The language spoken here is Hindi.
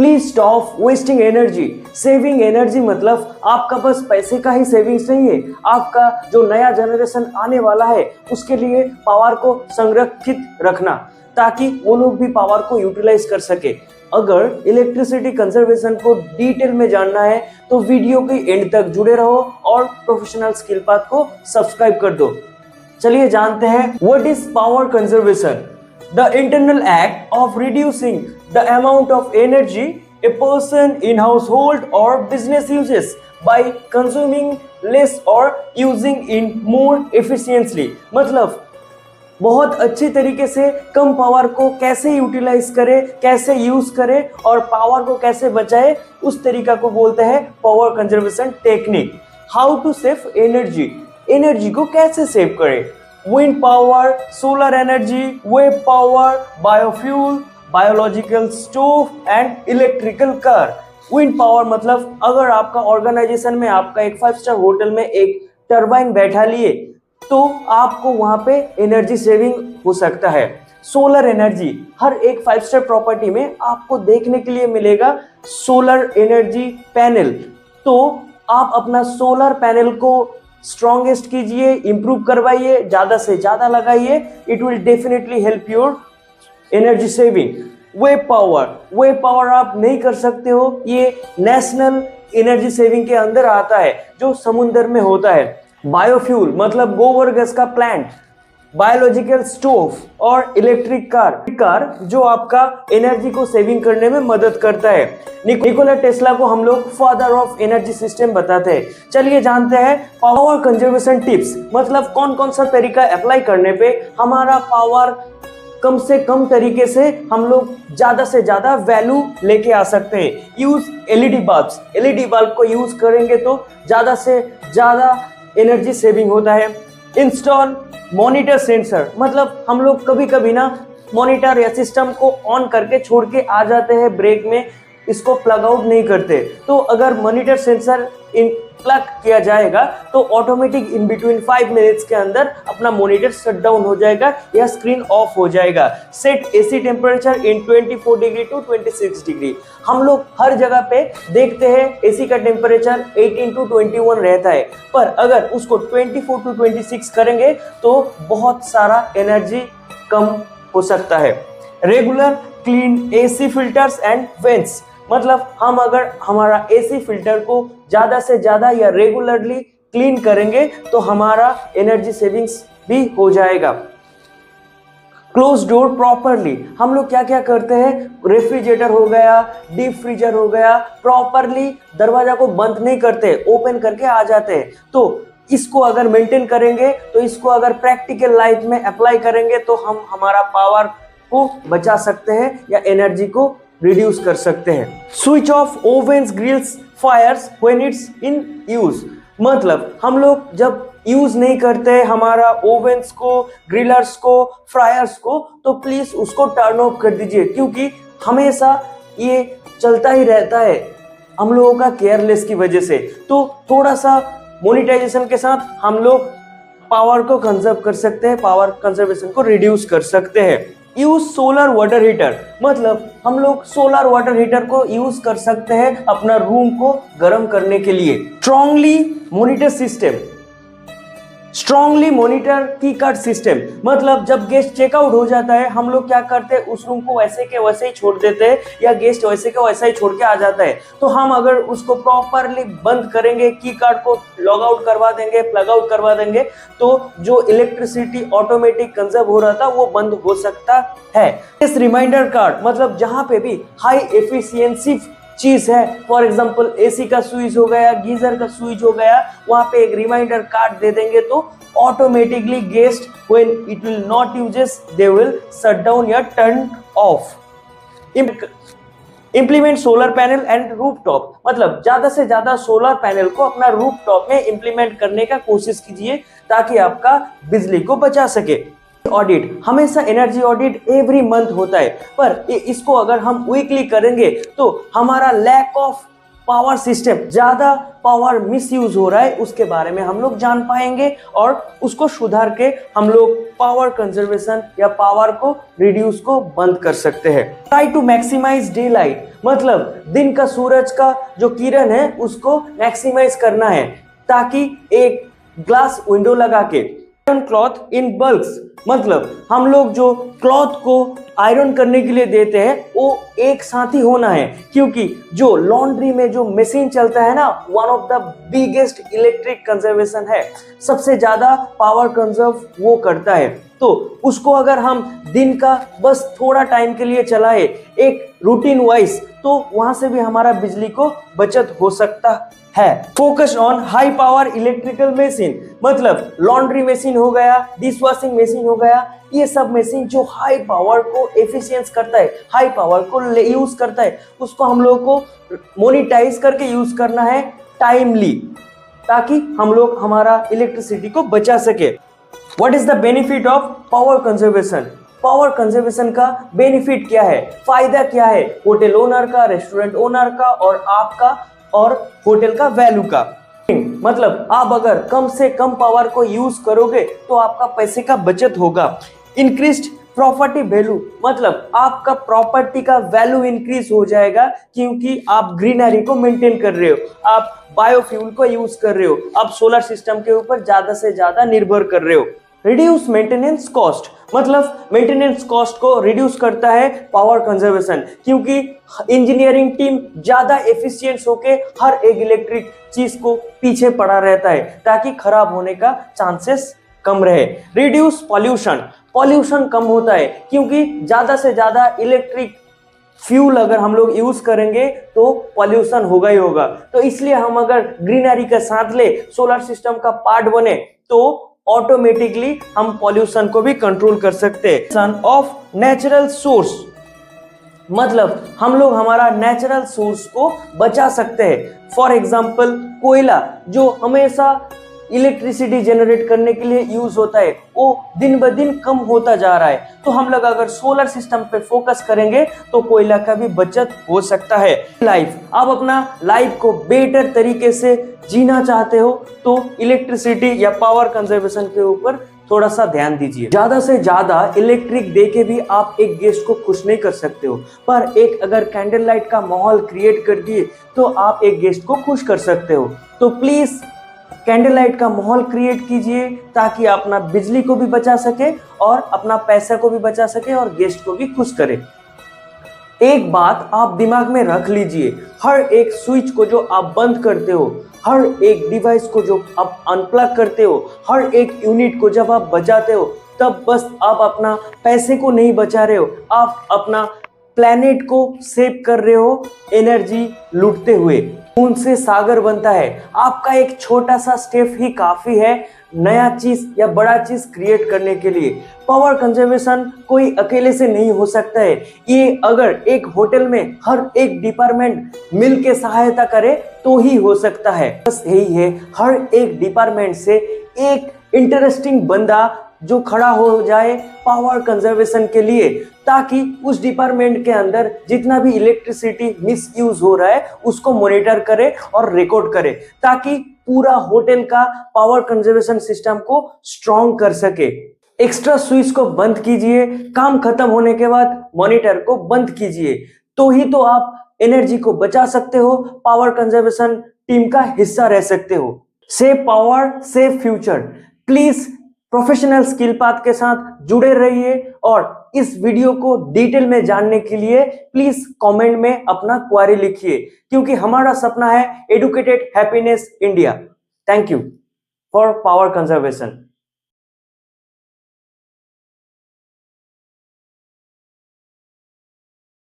Please stop wasting energy. Saving energy मतलब आपका बस पैसे का ही सेविंग्स नहीं है, आपका जो नया जनरेशन आने वाला है उसके लिए पावर को संरक्षित रखना, ताकि वो लोग भी पावर को यूटिलाइज कर सके। अगर इलेक्ट्रिसिटी कंजर्वेशन को डिटेल में जानना है तो वीडियो के एंड तक जुड़े रहो और प्रोफेशनल स्किल पाथ को सब्सक्राइब कर दो। चलिए जानते हैं what is power conservation. The internal act of reducing the amount of energy a person in household or business uses by consuming less or using in more efficiently। मतलब बहुत अच्छी तरीके से कम पावर को कैसे यूटिलाइज करे, कैसे यूज करे और पावर को कैसे बचाए, उस तरीका को बोलते हैं power conservation technique. How to save energy, energy को कैसे सेव करें। Wind power, solar energy, wave power, biofuel, biological stove and electrical car. Wind power मतलब अगर आपका ऑर्गेनाइजेशन में आपका एक 5 स्टार होटल में एक टरबाइन बैठा लिए तो आपको वहां पे एनर्जी सेविंग हो सकता है। सोलर एनर्जी, हर एक 5 स्टार प्रॉपर्टी में आपको देखने के लिए मिलेगा सोलर एनर्जी पैनल। तो आप अपना सोलर पैनल को स्ट्रॉन्गेस्ट कीजिए, इंप्रूव करवाइए, ज्यादा से ज्यादा लगाइए, it will definitely help your energy saving. Wave power, wave power आप नहीं कर सकते हो, ये नेशनल एनर्जी सेविंग के अंदर आता है जो समुद्र में होता है। बायोफ्यूल मतलब गोबर गैस का प्लांट, बायोलॉजिकल स्टोव और इलेक्ट्रिक कार जो आपका एनर्जी को सेविंग करने में मदद करता है। निकोला टेस्ला को हम लोग फादर ऑफ एनर्जी सिस्टम बताते हैं। चलिए जानते हैं पावर कंजर्वेशन टिप्स, मतलब कौन कौन सा तरीका अप्लाई करने पे हमारा पावर कम से कम तरीके से हम लोग ज्यादा से ज्यादा वैल्यू लेके आ सकते हैं। Use LED bulbs, LED bulb को यूज करेंगे तो ज्यादा से ज्यादा एनर्जी सेविंग होता है। इंस्टॉल मॉनिटर सेंसर, मतलब हम लोग कभी कभी ना मॉनिटर या सिस्टम को ऑन करके छोड़ के आ जाते हैं ब्रेक में, इसको प्लग आउट नहीं करते। तो अगर मॉनिटर सेंसर इन प्लग किया जाएगा तो ऑटोमेटिक इन बिटवीन 5 मिनट्स के अंदर अपना मॉनिटर शट डाउन हो जाएगा या स्क्रीन ऑफ हो जाएगा। Set AC temperature in 24 degree to 26 degree. हम लोग हर जगह पे देखते हैं एसी का टेम्परेचर 18 टू 21 रहता है, पर अगर उसको 24 टू 26 करेंगे तो बहुत सारा एनर्जी कम हो सकता है। Regular clean AC filters and vents, मतलब हम अगर हमारा एसी फिल्टर को ज्यादा से ज्यादा या रेगुलरली क्लीन करेंगे तो हमारा एनर्जी सेविंग्स भी हो जाएगा। क्लोज डोर प्रॉपरली, हम लोग क्या क्या करते हैं, रेफ्रिजरेटर हो गया, डीप फ्रीजर हो गया, प्रॉपरली दरवाजा को बंद नहीं करते, ओपन करके आ जाते हैं। तो इसको अगर मेंटेन करेंगे, तो इसको अगर प्रैक्टिकल लाइफ में अप्लाई करेंगे तो हम हमारा पावर को बचा सकते हैं या एनर्जी को रिड्यूस कर सकते हैं। Switch off ovens, grills, fires when it's in use, मतलब हम लोग जब यूज नहीं करते हमारा ओवन्स को, ग्रिलर्स को, फ्रायर्स को, तो प्लीज उसको टर्न ऑफ कर दीजिए, क्योंकि हमेशा ये चलता ही रहता है हम लोगों का केयरलेस की वजह से। तो थोड़ा सा मोनेटाइजेशन के साथ हम लोग पावर को कंजर्व कर सकते हैं, पावर कंजर्वेशन को रिड्यूस कर सकते हैं। यूज सोलर वाटर हीटर, मतलब हम लोग सोलर वाटर हीटर को यूज कर सकते हैं अपना रूम को गर्म करने के लिए। Strongly monitor system, strongly monitor की कार्ड सिस्टम, मतलब जब गेस्ट चेकआउट हो जाता है हम लोग क्या करते हैं, उस रूम को वैसे के वैसे ही छोड़ देते हैं या गेस्ट वैसे के वैसा ही छोड़ के आ जाता है। तो हम अगर उसको प्रॉपरली बंद करेंगे, की कार्ड को लॉग आउट करवा देंगे, प्लग आउट करवा देंगे, तो जो इलेक्ट्रिसिटी ऑटोमेटिक कंजर्व हो रहा था वो बंद हो सकता है। इस रिमाइंडर कार्ड, मतलब जहां पे भी हाई एफिशिएंसी चीज है, फॉर एग्जांपल एसी का स्विच हो गया, गीजर का स्विच हो गया, वहां पे एक रिमाइंडर कार्ड दे देंगे तो ऑटोमेटिकली गेस्ट when it will not uses they will shut down या turn off. Implement solar panel and rooftop, मतलब ज्यादा से ज्यादा सोलर पैनल को अपना रूफटॉप में इम्प्लीमेंट करने का कोशिश कीजिए ताकि आपका बिजली को बचा सके। ऑडिट, हमेशा एनर्जी ऑडिट एवरी मंथ होता है, पर इसको अगर हम वीकली करेंगे तो हमारा लैक ऑफ पावर सिस्टम ज्यादा पावर मिस यूज हो रहा है उसके बारे में हम लोग जान पाएंगे और उसको सुधार के हम लोग पावर कंजर्वेशन या पावर को रिड्यूस को बंद कर सकते हैं। Try to maximise day light, मतलब दिन का सूरज का जो किरण है उसको मैक्सिमाइज करना है, ताकि एक ग्लास विंडो लगा के आयरन क्लॉथ इन बल्क्स, मतलब हम लोग जो क्लॉथ को आयरन करने के लिए देते हैं वो एक साथ ही होना है, क्योंकि जो लॉन्ड्री में जो मशीन चलता है ना, one of the biggest electric conservation है, सबसे ज्यादा पावर कंजर्व वो करता है। तो उसको अगर हम दिन का बस थोड़ा टाइम के लिए चलाए एक रूटीन वाइज, तो वहां से भी हमारा बिजली को बचत हो सकता है। Focus on high power electrical machine, मतलब लॉन्ड्री मशीन हो गया, डिश वॉशिंग मशीन हो गया, ये सब मशीन जो हाई पावर को एफिशिएंस करता है, हाई पावर को यूज करता है, उसको हम लोग को मोनिटाइज करके यूज करना है टाइमली, ताकि हम लोग हमारा इलेक्ट्रिसिटी को बचा सके। What is the benefit of power conservation? Power conservation का बेनिफिट क्या है, फायदा क्या है होटल ओनर का, रेस्टोरेंट ओनर का और आपका और होटल का वैल्यू का? मतलब आप अगर कम से कम पावर को यूज करोगे तो आपका पैसे का बचत होगा। इंक्रीज्ड प्रॉपर्टी वैल्यू, मतलब आपका प्रॉपर्टी का वैल्यू इंक्रीज हो जाएगा, क्योंकि आप ग्रीनरी को मेंटेन कर रहे हो, आप बायोफ्यूल को यूज कर रहे हो, आप सोलर सिस्टम के ऊपर ज्यादा से ज्यादा निर्भर कर रहे हो। रिड्यूस मेंटेनेंस कॉस्ट, मतलब मेंटेनेंस कॉस्ट को रिड्यूस करता है पावर कंजर्वेशन, क्योंकि इंजीनियरिंग टीम ज्यादा एफिशिएंट होके हर एक इलेक्ट्रिक चीज को पीछे पड़ा रहता है, ताकि खराब होने का चांसेस कम रहे। रिड्यूस पॉल्यूशन, पॉल्यूशन कम होता है, क्योंकि ज्यादा से ज्यादा इलेक्ट्रिक फ्यूल अगर हम लोग यूज करेंगे तो पॉल्यूशन होगा ही होगा। तो इसलिए हम अगर ग्रीनरी का साथ ले, सोलर सिस्टम का पार्ट बने, तो ऑटोमेटिकली हम पॉल्यूशन को भी कंट्रोल कर सकते हैं। सन ऑफ नेचुरल सोर्स, मतलब हम लोग हमारा नेचुरल सोर्स को बचा सकते हैं। फॉर एग्जाम्पल कोयला जो हमेशा इलेक्ट्रिसिटी जनरेट करने के लिए यूज होता है, वो दिन ब दिन कम होता जा रहा है। तो हम लोग अगर सोलर सिस्टम पे फोकस करेंगे तो कोयला का भी बचत हो सकता है। लाइफ, आप अपना लाइफ को बेटर तरीके से जीना चाहते हो तो इलेक्ट्रिसिटी या पावर कंजर्वेशन के ऊपर थोड़ा सा ध्यान दीजिए। ज्यादा से ज्यादा इलेक्ट्रिक दे के भी आप एक गेस्ट को खुश नहीं कर सकते हो, पर एक अगर कैंडल लाइट का माहौल क्रिएट कर दिए तो आप एक गेस्ट को खुश कर सकते हो। तो प्लीज कैंडल लाइट का माहौल क्रिएट कीजिए, ताकि अपना बिजली को भी बचा सके और अपना पैसा को भी बचा सके और गेस्ट को भी खुश करे। एक बात आप दिमाग में रख लीजिए, हर एक स्विच को जो आप बंद करते हो, हर एक डिवाइस को जो आप अनप्लग करते हो, हर एक यूनिट को जब आप बचाते हो, तब बस आप अपना पैसे को नहीं बचा रहे हो, आप अपना प्लैनेट को सेव कर रहे हो एनर्जी लूटते हुए। खून से सागर बनता है, आपका एक छोटा सा स्टेप ही काफी है नया चीज या बड़ा चीज क्रिएट करने के लिए। पावर कंजर्वेशन कोई अकेले से नहीं हो सकता है, ये अगर एक होटल में हर एक डिपार्टमेंट मिल के सहायता करे तो ही हो सकता है। बस यही है, हर एक डिपार्टमेंट से एक इंटरेस्टिंग बंदा जो खड़ा हो जाए पावर कंजर्वेशन के लिए, ताकि उस डिपार्टमेंट के अंदर जितना भी इलेक्ट्रिसिटी मिस यूज हो रहा है उसको मॉनिटर करे और रिकॉर्ड करे, ताकि पूरा होटल का पावर कंजर्वेशन सिस्टम को स्ट्रॉन्ग कर सके। एक्स्ट्रा स्विच को बंद कीजिए, काम खत्म होने के बाद मॉनिटर को बंद कीजिए, तो ही तो आप एनर्जी को बचा सकते हो, पावर कंजर्वेशन टीम का हिस्सा रह सकते हो। Save power, save future. Please professional skill path के साथ जुड़े रहिए और इस वीडियो को डिटेल में जानने के लिए प्लीज कमेंट में अपना क्वेरी लिखिए, क्योंकि हमारा सपना है educated happiness India. Thank you for power conservation.